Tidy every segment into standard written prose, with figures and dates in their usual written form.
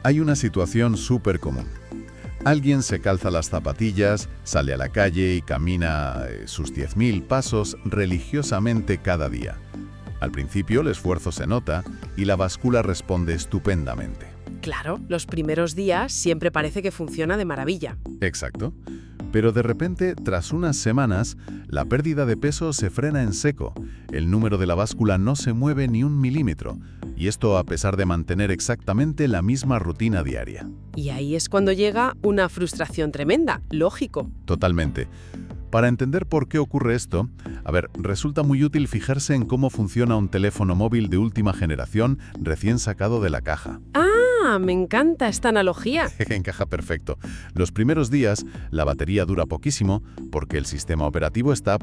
Hay una situación súper común. Alguien se calza las zapatillas, sale a la calle y camina sus 10.000 pasos religiosamente cada día. Al principio el esfuerzo se nota y la báscula responde estupendamente. Claro, los primeros días siempre parece que funciona de maravilla. Exacto. Pero de repente, tras unas semanas, la pérdida de peso se frena en seco. El número de la báscula no se mueve ni un milímetro. Y esto a pesar de mantener exactamente la misma rutina diaria. Y ahí es cuando llega una frustración tremenda, lógico. Totalmente. Para entender por qué ocurre esto, resulta muy útil fijarse en cómo funciona un teléfono móvil de última generación recién sacado de la caja. ¡Ah! Me encanta esta analogía. Encaja perfecto. Los primeros días, la batería dura poquísimo porque el sistema operativo está,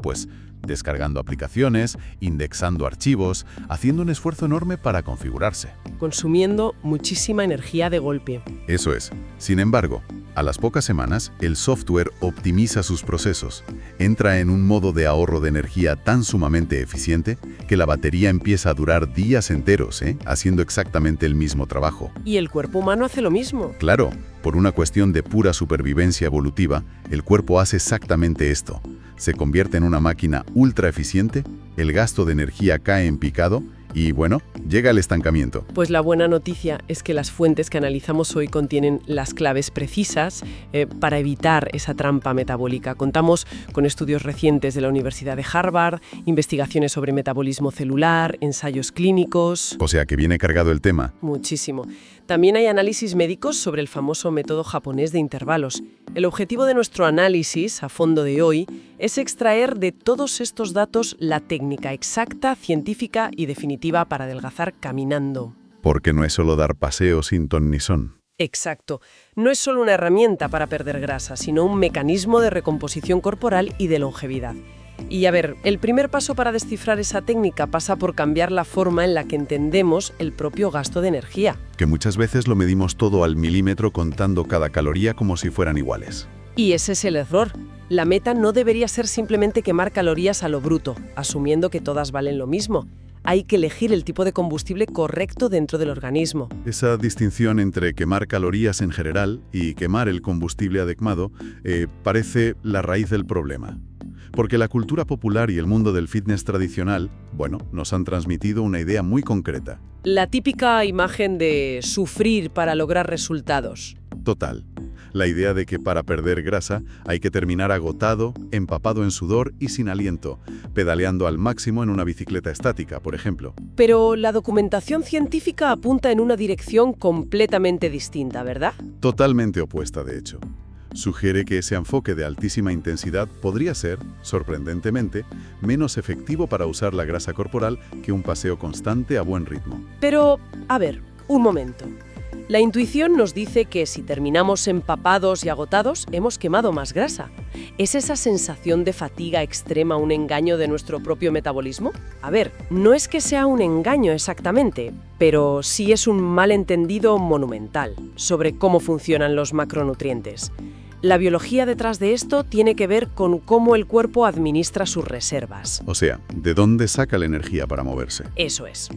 descargando aplicaciones, indexando archivos, haciendo un esfuerzo enorme para configurarse. Consumiendo muchísima energía de golpe. Eso es. Sin embargo, a las pocas semanas, el software optimiza sus procesos. Entra en un modo de ahorro de energía tan sumamente eficiente que la batería empieza a durar días enteros, haciendo exactamente el mismo trabajo. Y el cuerpo humano hace lo mismo. Claro, por una cuestión de pura supervivencia evolutiva, el cuerpo hace exactamente esto. Se convierte en una máquina ultra eficiente, el gasto de energía cae en picado y, llega el estancamiento. Pues la buena noticia es que las fuentes que analizamos hoy contienen las claves precisas para evitar esa trampa metabólica. Contamos con estudios recientes de la Universidad de Harvard, investigaciones sobre metabolismo celular, ensayos clínicos. O sea que viene cargado el tema. Muchísimo. También hay análisis médicos sobre el famoso método japonés de intervalos. El objetivo de nuestro análisis a fondo de hoy es extraer de todos estos datos la técnica exacta, científica y definitiva para adelgazar caminando. Porque no es solo dar paseos sin ton ni son. Exacto. No es solo una herramienta para perder grasa, sino un mecanismo de recomposición corporal y de longevidad. Y el primer paso para descifrar esa técnica pasa por cambiar la forma en la que entendemos el propio gasto de energía. Que muchas veces lo medimos todo al milímetro contando cada caloría como si fueran iguales. Y ese es el error. La meta no debería ser simplemente quemar calorías a lo bruto, asumiendo que todas valen lo mismo. Hay que elegir el tipo de combustible correcto dentro del organismo. Esa distinción entre quemar calorías en general y quemar el combustible adecuado parece la raíz del problema. Porque la cultura popular y el mundo del fitness tradicional, nos han transmitido una idea muy concreta. La típica imagen de sufrir para lograr resultados. Total. La idea de que para perder grasa hay que terminar agotado, empapado en sudor y sin aliento, pedaleando al máximo en una bicicleta estática, por ejemplo. Pero la documentación científica apunta en una dirección completamente distinta, ¿verdad? Totalmente opuesta, de hecho. Sugiere que ese enfoque de altísima intensidad podría ser, sorprendentemente, menos efectivo para usar la grasa corporal que un paseo constante a buen ritmo. Pero, un momento. La intuición nos dice que si terminamos empapados y agotados, hemos quemado más grasa. ¿Es esa sensación de fatiga extrema un engaño de nuestro propio metabolismo? No es que sea un engaño exactamente, pero sí es un malentendido monumental sobre cómo funcionan los macronutrientes. La biología detrás de esto tiene que ver con cómo el cuerpo administra sus reservas. O sea, ¿de dónde saca la energía para moverse? Eso es.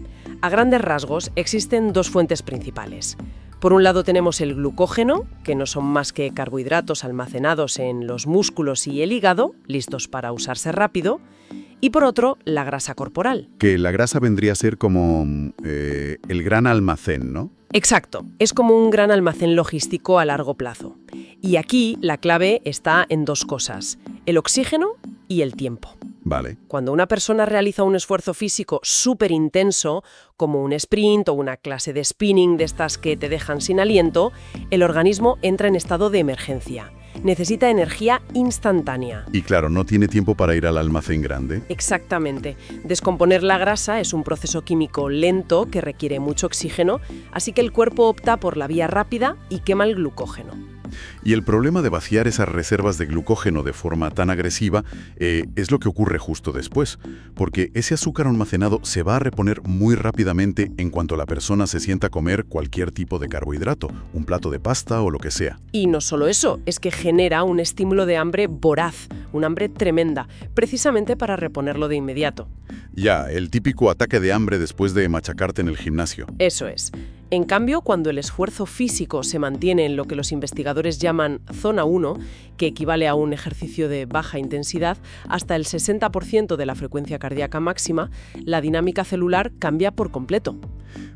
A grandes rasgos, existen dos fuentes principales. Por un lado tenemos el glucógeno, que no son más que carbohidratos almacenados en los músculos y el hígado, listos para usarse rápido. Y por otro, la grasa corporal. Que la grasa vendría a ser como el gran almacén, ¿no? Exacto. Es como un gran almacén logístico a largo plazo. Y aquí la clave está en dos cosas: el oxígeno y el tiempo. Vale. Cuando una persona realiza un esfuerzo físico súper intenso, como un sprint o una clase de spinning de estas que te dejan sin aliento, el organismo entra en estado de emergencia. Necesita energía instantánea. Y claro, no tiene tiempo para ir al almacén grande. Exactamente. Descomponer la grasa es un proceso químico lento que requiere mucho oxígeno, así que el cuerpo opta por la vía rápida y quema el glucógeno. Y el problema de vaciar esas reservas de glucógeno de forma tan agresiva es lo que ocurre justo después, porque ese azúcar almacenado se va a reponer muy rápidamente en cuanto la persona se sienta a comer cualquier tipo de carbohidrato, un plato de pasta o lo que sea. Y no solo eso, es que genera un estímulo de hambre voraz, un hambre tremenda, precisamente para reponerlo de inmediato. Ya, el típico ataque de hambre después de machacarte en el gimnasio. Eso es. En cambio, cuando el esfuerzo físico se mantiene en lo que los investigadores llaman zona 1, que equivale a un ejercicio de baja intensidad, hasta el 60% de la frecuencia cardíaca máxima, la dinámica celular cambia por completo.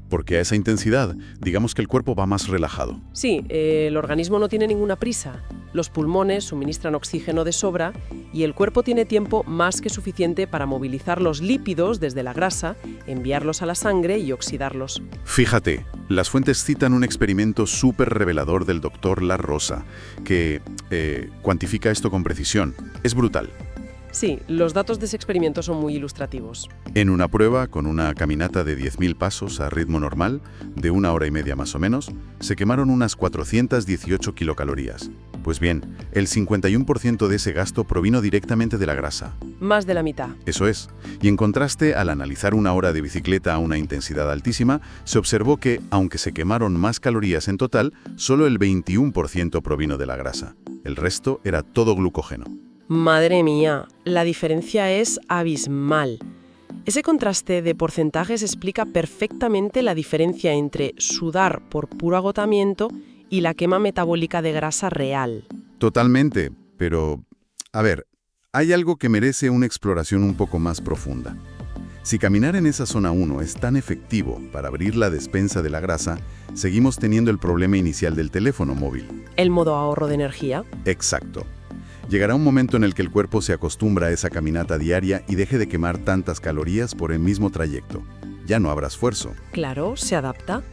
Porque a esa intensidad, digamos que el cuerpo va más relajado. Sí, el organismo no tiene ninguna prisa. Los pulmones suministran oxígeno de sobra y el cuerpo tiene tiempo más que suficiente para movilizar los lípidos desde la grasa, enviarlos a la sangre y oxidarlos. Fíjate, las fuentes citan un experimento súper revelador del doctor La Rosa, que cuantifica esto con precisión. Es brutal. Sí, los datos de ese experimento son muy ilustrativos. En una prueba, con una caminata de 10.000 pasos a ritmo normal, de 1 hora y media más o menos, se quemaron unas 418 kilocalorías. Pues bien, el 51% de ese gasto provino directamente de la grasa. Más de la mitad. Eso es. Y en contraste, al analizar una hora de bicicleta a una intensidad altísima, se observó que, aunque se quemaron más calorías en total, solo el 21% provino de la grasa. El resto era todo glucógeno. Madre mía, la diferencia es abismal. Ese contraste de porcentajes explica perfectamente la diferencia entre sudar por puro agotamiento y la quema metabólica de grasa real. Totalmente, pero, a ver, hay algo que merece una exploración un poco más profunda. Si caminar en esa zona 1 es tan efectivo para abrir la despensa de la grasa, seguimos teniendo el problema inicial del teléfono móvil. ¿El modo ahorro de energía? Exacto. Llegará un momento en el que el cuerpo se acostumbra a esa caminata diaria y deje de quemar tantas calorías por el mismo trayecto. Ya no habrá esfuerzo. Claro, se adapta.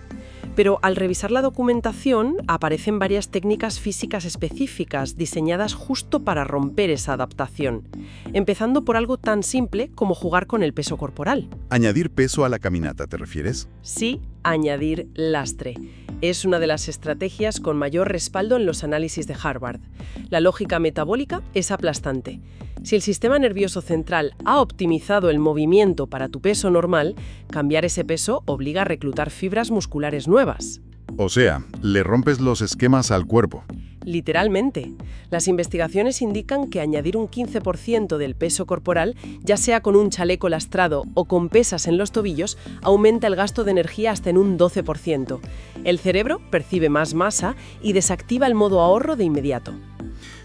Pero al revisar la documentación aparecen varias técnicas físicas específicas diseñadas justo para romper esa adaptación, empezando por algo tan simple como jugar con el peso corporal. ¿Añadir peso a la caminata, te refieres? Sí, añadir lastre. Es una de las estrategias con mayor respaldo en los análisis de Harvard. La lógica metabólica es aplastante. Si el sistema nervioso central ha optimizado el movimiento para tu peso normal, cambiar ese peso obliga a reclutar fibras musculares nuevas. O sea, le rompes los esquemas al cuerpo. Literalmente. Las investigaciones indican que añadir un 15% del peso corporal, ya sea con un chaleco lastrado o con pesas en los tobillos, aumenta el gasto de energía hasta en un 12%. El cerebro percibe más masa y desactiva el modo ahorro de inmediato.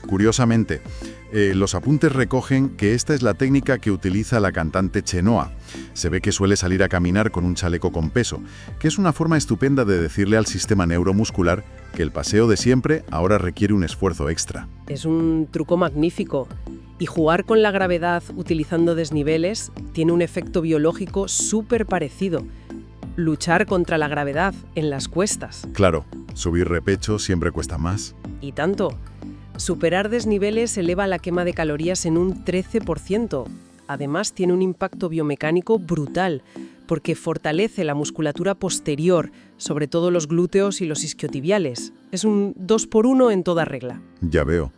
Curiosamente, los apuntes recogen que esta es la técnica que utiliza la cantante Chenoa. Se ve que suele salir a caminar con un chaleco con peso, que es una forma estupenda de decirle al sistema neuromuscular que el paseo de siempre ahora requiere un esfuerzo extra. Es un truco magnífico. Y jugar con la gravedad utilizando desniveles tiene un efecto biológico súper parecido. Luchar contra la gravedad en las cuestas. Claro, subir repecho siempre cuesta más. Y tanto. Superar desniveles eleva la quema de calorías en un 13%. Además, tiene un impacto biomecánico brutal, porque fortalece la musculatura posterior, sobre todo los glúteos y los isquiotibiales. Es un 2x1 en toda regla. Ya veo.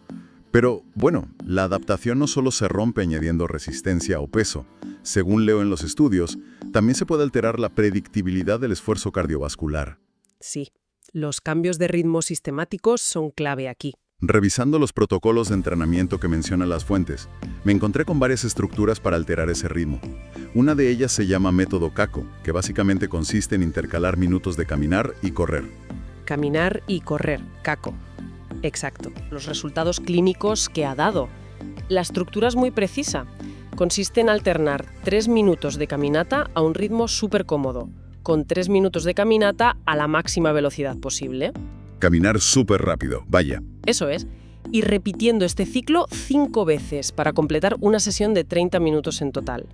Pero, bueno, la adaptación no solo se rompe añadiendo resistencia o peso. Según leo en los estudios, también se puede alterar la predictibilidad del esfuerzo cardiovascular. Sí, los cambios de ritmo sistemáticos son clave aquí. Revisando los protocolos de entrenamiento que mencionan las fuentes, me encontré con varias estructuras para alterar ese ritmo. Una de ellas se llama método CACO, que básicamente consiste en intercalar minutos de caminar y correr. Caminar y correr, CACO. Exacto, los resultados clínicos que ha dado. La estructura es muy precisa. Consiste en alternar 3 minutos de caminata a un ritmo súper cómodo, con 3 minutos de caminata a la máxima velocidad posible. Caminar súper rápido, vaya. Eso es. Y repitiendo este ciclo 5 veces para completar una sesión de 30 minutos en total.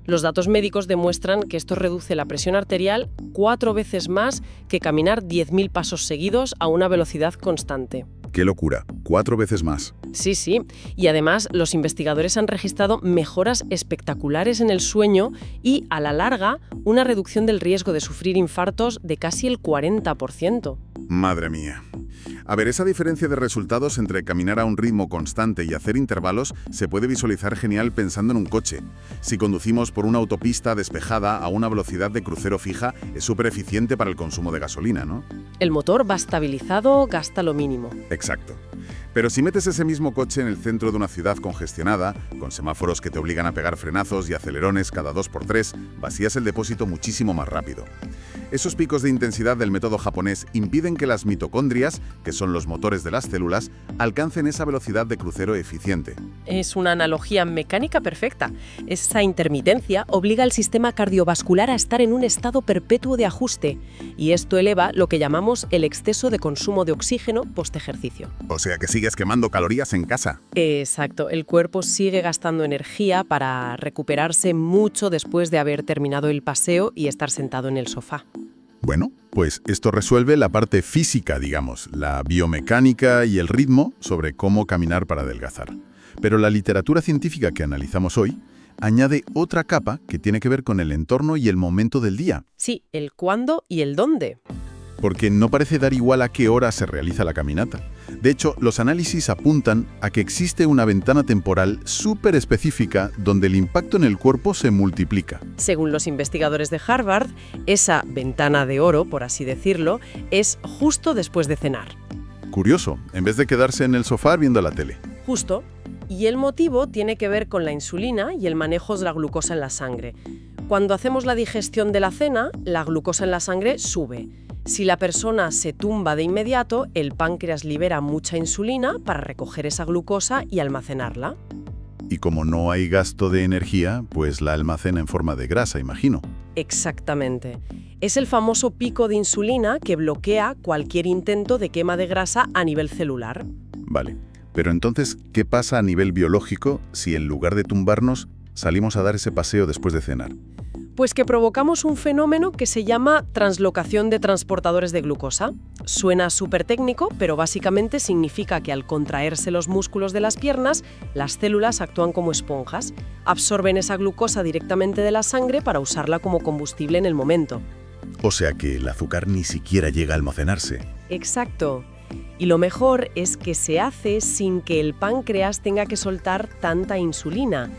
Los datos médicos demuestran que esto reduce la presión arterial 4 veces más que caminar 10.000 pasos seguidos a una velocidad constante. ¡Qué locura! 4 veces más. Sí, sí. Y además, los investigadores han registrado mejoras espectaculares en el sueño y, a la larga, una reducción del riesgo de sufrir infartos de casi el 40%. Madre mía. A ver, esa diferencia de resultados entre caminar a un ritmo constante y hacer intervalos se puede visualizar genial pensando en un coche. Si conducimos por una autopista despejada a una velocidad de crucero fija, es súper eficiente para el consumo de gasolina, ¿no? El motor va estabilizado, gasta lo mínimo. Exacto. Pero si metes ese mismo coche en el centro de una ciudad congestionada, con semáforos que te obligan a pegar frenazos y acelerones cada 2x3, vacías el depósito muchísimo más rápido. Esos picos de intensidad del método japonés impiden que las mitocondrias, que son los motores de las células, alcancen esa velocidad de crucero eficiente. Es una analogía mecánica perfecta. Esa intermitencia obliga al sistema cardiovascular a estar en un estado perpetuo de ajuste, y esto eleva lo que llamamos el exceso de consumo de oxígeno post-ejercicio. O sea que sigues quemando calorías en casa. Exacto, el cuerpo sigue gastando energía para recuperarse mucho después de haber terminado el paseo y estar sentado en el sofá. Bueno, pues esto resuelve la parte física, digamos, la biomecánica y el ritmo sobre cómo caminar para adelgazar. Pero la literatura científica que analizamos hoy añade otra capa que tiene que ver con el entorno y el momento del día. Sí, el cuándo y el dónde. Porque no parece dar igual a qué hora se realiza la caminata. De hecho, los análisis apuntan a que existe una ventana temporal súper específica donde el impacto en el cuerpo se multiplica. Según los investigadores de Harvard, esa ventana de oro, por así decirlo, es justo después de cenar. Curioso, en vez de quedarse en el sofá viendo la tele. Justo. Y el motivo tiene que ver con la insulina y el manejo de la glucosa en la sangre. Cuando hacemos la digestión de la cena, la glucosa en la sangre sube. Si la persona se tumba de inmediato, el páncreas libera mucha insulina para recoger esa glucosa y almacenarla. Y como no hay gasto de energía, pues la almacena en forma de grasa, imagino. Exactamente. Es el famoso pico de insulina que bloquea cualquier intento de quema de grasa a nivel celular. Vale. Pero entonces, ¿qué pasa a nivel biológico si en lugar de tumbarnos, salimos a dar ese paseo después de cenar? Pues que provocamos un fenómeno que se llama translocación de transportadores de glucosa. Suena súper técnico, pero básicamente significa que al contraerse los músculos de las piernas, las células actúan como esponjas, absorben esa glucosa directamente de la sangre para usarla como combustible en el momento. O sea que el azúcar ni siquiera llega a almacenarse. Exacto. Y lo mejor es que se hace sin que el páncreas tenga que soltar tanta insulina.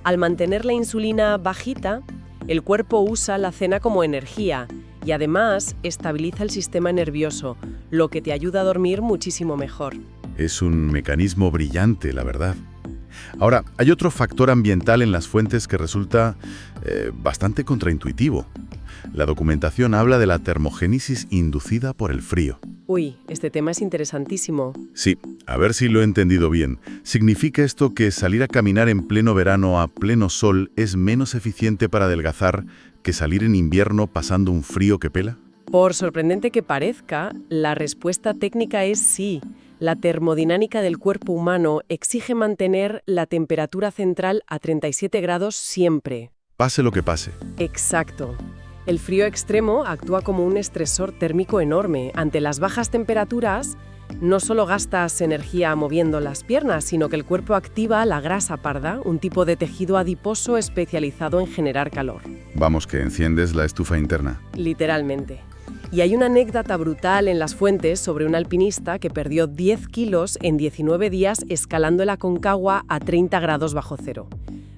Al mantener la insulina bajita, el cuerpo usa la cena como energía y además estabiliza el sistema nervioso, lo que te ayuda a dormir muchísimo mejor. Es un mecanismo brillante, la verdad. Ahora, hay otro factor ambiental en las fuentes que resulta bastante contraintuitivo. La documentación habla de la termogénesis inducida por el frío. Uy, este tema es interesantísimo. Sí, a ver si lo he entendido bien. ¿Significa esto que salir a caminar en pleno verano a pleno sol es menos eficiente para adelgazar que salir en invierno pasando un frío que pela? Por sorprendente que parezca, la respuesta técnica es sí. La termodinámica del cuerpo humano exige mantener la temperatura central a 37 grados siempre. Pase lo que pase. Exacto. El frío extremo actúa como un estresor térmico enorme. Ante las bajas temperaturas, no solo gastas energía moviendo las piernas, sino que el cuerpo activa la grasa parda, un tipo de tejido adiposo especializado en generar calor. Vamos, que enciendes la estufa interna. Literalmente. Y hay una anécdota brutal en las fuentes sobre un alpinista que perdió 10 kilos en 19 días escalando el Aconcagua a 30 grados bajo cero.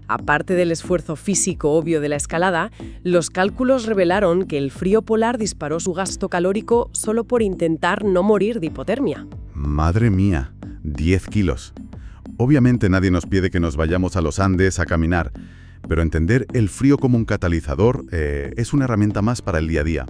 Aparte del esfuerzo físico obvio de la escalada, los cálculos revelaron que el frío polar disparó su gasto calórico solo por intentar no morir de hipotermia. Madre mía, 10 kilos. Obviamente nadie nos pide que nos vayamos a los Andes a caminar, pero entender el frío como un catalizador es una herramienta más para el día a día.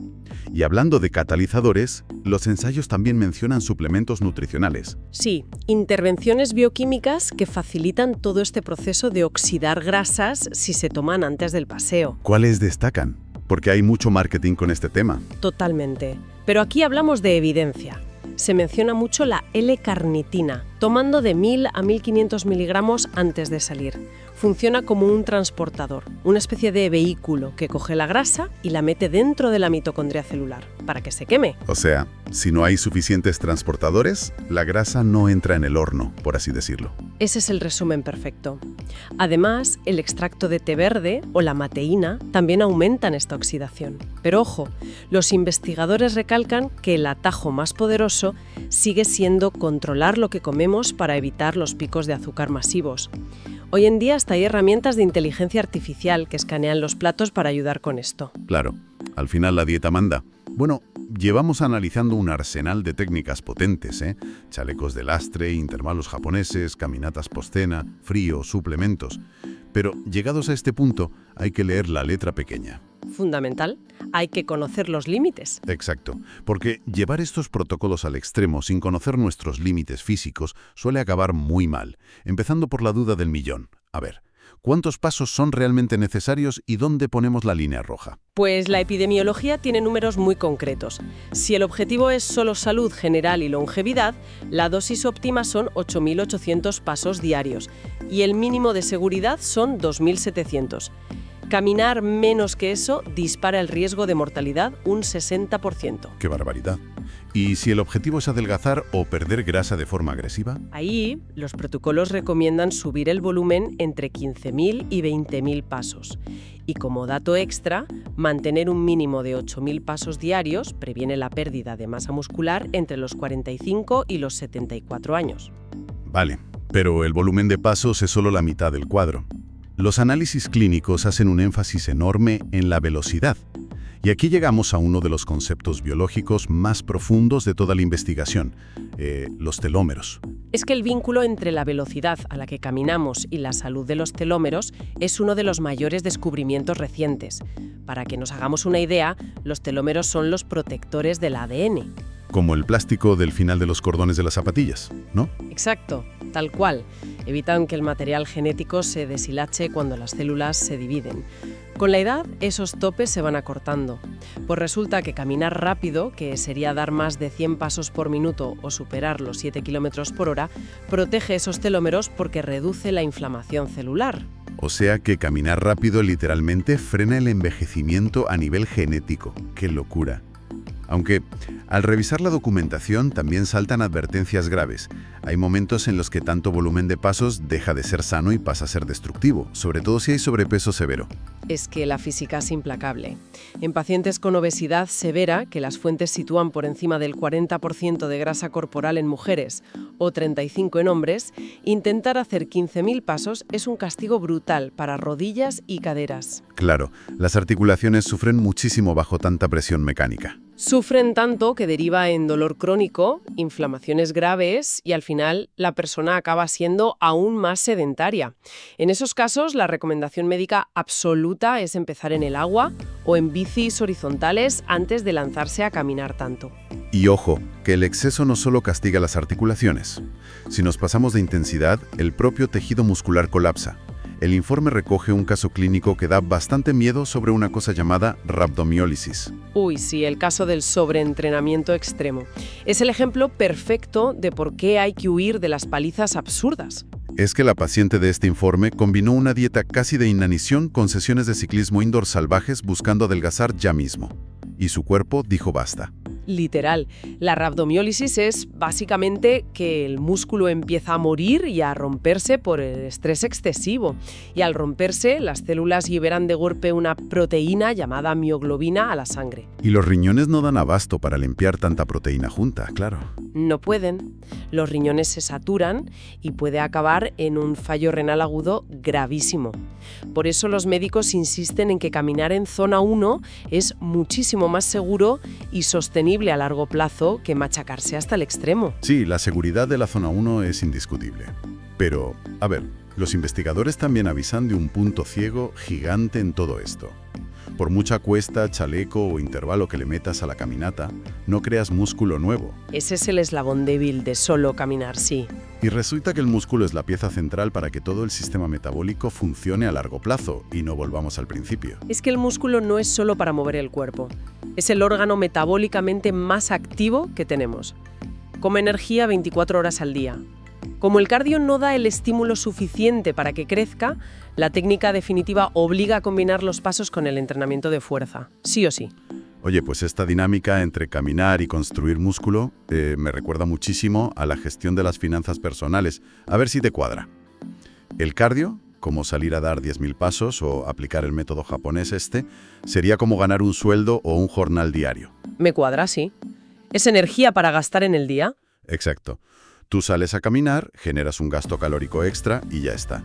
Y hablando de catalizadores, los ensayos también mencionan suplementos nutricionales. Sí, intervenciones bioquímicas que facilitan todo este proceso de oxidar grasas si se toman antes del paseo. ¿Cuáles destacan? Porque hay mucho marketing con este tema. Totalmente. Pero aquí hablamos de evidencia. Se menciona mucho la L-carnitina, tomando de 1000 a 1500 miligramos antes de salir. Funciona como un transportador, una especie de vehículo que coge la grasa y la mete dentro de la mitocondria celular, para que se queme. O sea, si no hay suficientes transportadores, la grasa no entra en el horno, por así decirlo. Ese es el resumen perfecto. Además, el extracto de té verde o la mateína también aumentan esta oxidación. Pero ojo, los investigadores recalcan que el atajo más poderoso sigue siendo controlar lo que comemos para evitar los picos de azúcar masivos. Hoy en día hasta hay herramientas de inteligencia artificial que escanean los platos para ayudar con esto. Claro, al final la dieta manda. Bueno, llevamos analizando un arsenal de técnicas potentes, ¿eh? Chalecos de lastre, intervalos japoneses, caminatas postcena, frío, suplementos. Pero llegados a este punto, hay que leer la letra pequeña. Fundamental, hay que conocer los límites. Exacto, porque llevar estos protocolos al extremo sin conocer nuestros límites físicos suele acabar muy mal, empezando por la duda del millón. A ver, ¿cuántos pasos son realmente necesarios y dónde ponemos la línea roja? Pues la epidemiología tiene números muy concretos. Si el objetivo es solo salud general y longevidad, la dosis óptima son 8.800 pasos diarios y el mínimo de seguridad son 2.700. Caminar menos que eso dispara el riesgo de mortalidad un 60%. ¡Qué barbaridad! ¿Y si el objetivo es adelgazar o perder grasa de forma agresiva? Ahí, los protocolos recomiendan subir el volumen entre 15.000 y 20.000 pasos. Y como dato extra, mantener un mínimo de 8.000 pasos diarios previene la pérdida de masa muscular entre los 45 y los 74 años. Vale, pero el volumen de pasos es solo la mitad del cuadro. Los análisis clínicos hacen un énfasis enorme en la velocidad. Y aquí llegamos a uno de los conceptos biológicos más profundos de toda la investigación, los telómeros. Es que el vínculo entre la velocidad a la que caminamos y la salud de los telómeros es uno de los mayores descubrimientos recientes. Para que nos hagamos una idea, los telómeros son los protectores del ADN. Como el plástico del final de los cordones de las zapatillas, ¿no? Exacto, tal cual. Evitan que el material genético se deshilache cuando las células se dividen. Con la edad, esos topes se van acortando. Pues resulta que caminar rápido, que sería dar más de 100 pasos por minuto o superar los 7 km por hora, protege esos telómeros porque reduce la inflamación celular. O sea que caminar rápido literalmente frena el envejecimiento a nivel genético. ¡Qué locura! Aunque, al revisar la documentación también saltan advertencias graves. Hay momentos en los que tanto volumen de pasos deja de ser sano y pasa a ser destructivo, sobre todo si hay sobrepeso severo. Es que la física es implacable. En pacientes con obesidad severa, que las fuentes sitúan por encima del 40% de grasa corporal en mujeres o 35% en hombres, intentar hacer 15.000 pasos es un castigo brutal para rodillas y caderas. Claro, las articulaciones sufren muchísimo bajo tanta presión mecánica. Sufren tanto que deriva en dolor crónico, inflamaciones graves y al final la persona acaba siendo aún más sedentaria. En esos casos, la recomendación médica absoluta es empezar en el agua o en bicis horizontales antes de lanzarse a caminar tanto. Y ojo, que el exceso no solo castiga las articulaciones. Si nos pasamos de intensidad, el propio tejido muscular colapsa. El informe recoge un caso clínico que da bastante miedo sobre una cosa llamada rhabdomiólisis. Uy, sí, el caso del sobreentrenamiento extremo. Es el ejemplo perfecto de por qué hay que huir de las palizas absurdas. Es que la paciente de este informe combinó una dieta casi de inanición con sesiones de ciclismo indoor salvajes buscando adelgazar ya mismo. Y su cuerpo dijo basta. Literal. La rhabdomiólisis es básicamente que el músculo empieza a morir y a romperse por el estrés excesivo. Y al romperse, las células liberan de golpe una proteína llamada mioglobina a la sangre. Y los riñones no dan abasto para limpiar tanta proteína junta, claro. No pueden. Los riñones se saturan y puede acabar en un fallo renal agudo gravísimo. Por eso los médicos insisten en que caminar en zona 1 es muchísimo más seguro y sostenible a largo plazo que machacarse hasta el extremo. Sí, la seguridad de la zona 1 es indiscutible. Pero, a ver, los investigadores también avisan de un punto ciego gigante en todo esto. Por mucha cuesta, chaleco o intervalo que le metas a la caminata, no creas músculo nuevo. Ese es el eslabón débil de solo caminar, sí. Y resulta que el músculo es la pieza central para que todo el sistema metabólico funcione a largo plazo y no volvamos al principio. Es que el músculo no es solo para mover el cuerpo. Es el órgano metabólicamente más activo que tenemos. Come energía 24 horas al día. Como el cardio no da el estímulo suficiente para que crezca, la técnica definitiva obliga a combinar los pasos con el entrenamiento de fuerza, sí o sí. Oye, pues esta dinámica entre caminar y construir músculo me recuerda muchísimo a la gestión de las finanzas personales. A ver si te cuadra. El cardio, como salir a dar 10.000 pasos o aplicar el método japonés sería como ganar un sueldo o un jornal diario. Me cuadra, sí. ¿Es energía para gastar en el día? Exacto. Tú sales a caminar, generas un gasto calórico extra y ya está.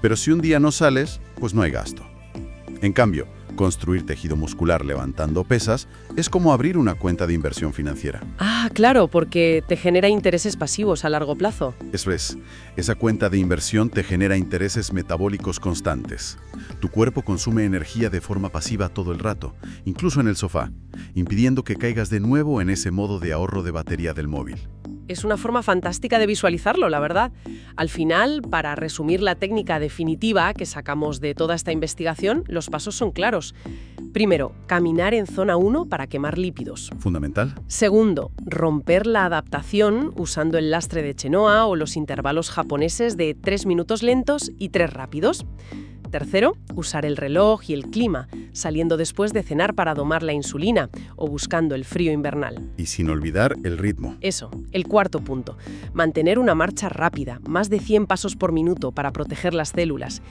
Pero si un día no sales, pues no hay gasto. En cambio, construir tejido muscular levantando pesas es como abrir una cuenta de inversión financiera. Ah, claro, porque te genera intereses pasivos a largo plazo. Eso es, esa cuenta de inversión te genera intereses metabólicos constantes. Tu cuerpo consume energía de forma pasiva todo el rato, incluso en el sofá, impidiendo que caigas de nuevo en ese modo de ahorro de batería del móvil. Es una forma fantástica de visualizarlo, la verdad. Al final, para resumir la técnica definitiva que sacamos de toda esta investigación, los pasos son claros. Primero, caminar en zona 1 para quemar lípidos. ¿Fundamental? Segundo, romper la adaptación usando el lastre de Chenoa o los intervalos japoneses de 3 minutos lentos y 3 rápidos. Tercero, usar el reloj y el clima, saliendo después de cenar para domar la insulina o buscando el frío invernal. Y sin olvidar el ritmo. Eso, el cuarto punto, mantener una marcha rápida, más de 100 pasos por minuto para proteger las células.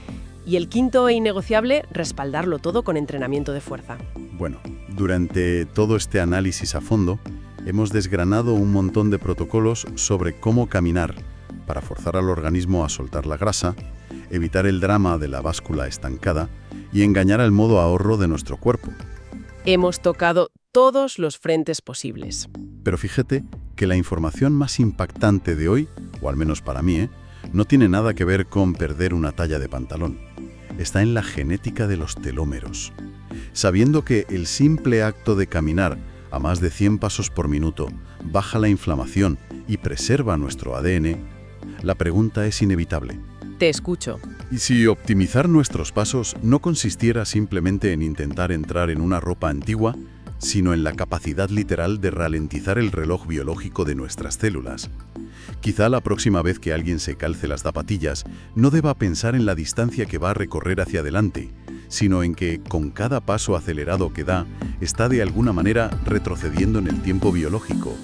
Y el quinto e innegociable, respaldarlo todo con entrenamiento de fuerza. Bueno, durante todo este análisis a fondo, hemos desgranado un montón de protocolos sobre cómo caminar para forzar al organismo a soltar la grasa, evitar el drama de la báscula estancada y engañar al modo ahorro de nuestro cuerpo. Hemos tocado todos los frentes posibles. Pero fíjate que la información más impactante de hoy, o al menos para mí, no tiene nada que ver con perder una talla de pantalón. Está en la genética de los telómeros. Sabiendo que el simple acto de caminar a más de 100 pasos por minuto baja la inflamación y preserva nuestro ADN, la pregunta es inevitable. Te escucho. ¿Y si optimizar nuestros pasos no consistiera simplemente en intentar entrar en una ropa antigua, sino en la capacidad literal de ralentizar el reloj biológico de nuestras células? Quizá la próxima vez que alguien se calce las zapatillas no deba pensar en la distancia que va a recorrer hacia adelante, sino en que, con cada paso acelerado que da, está de alguna manera retrocediendo en el tiempo biológico.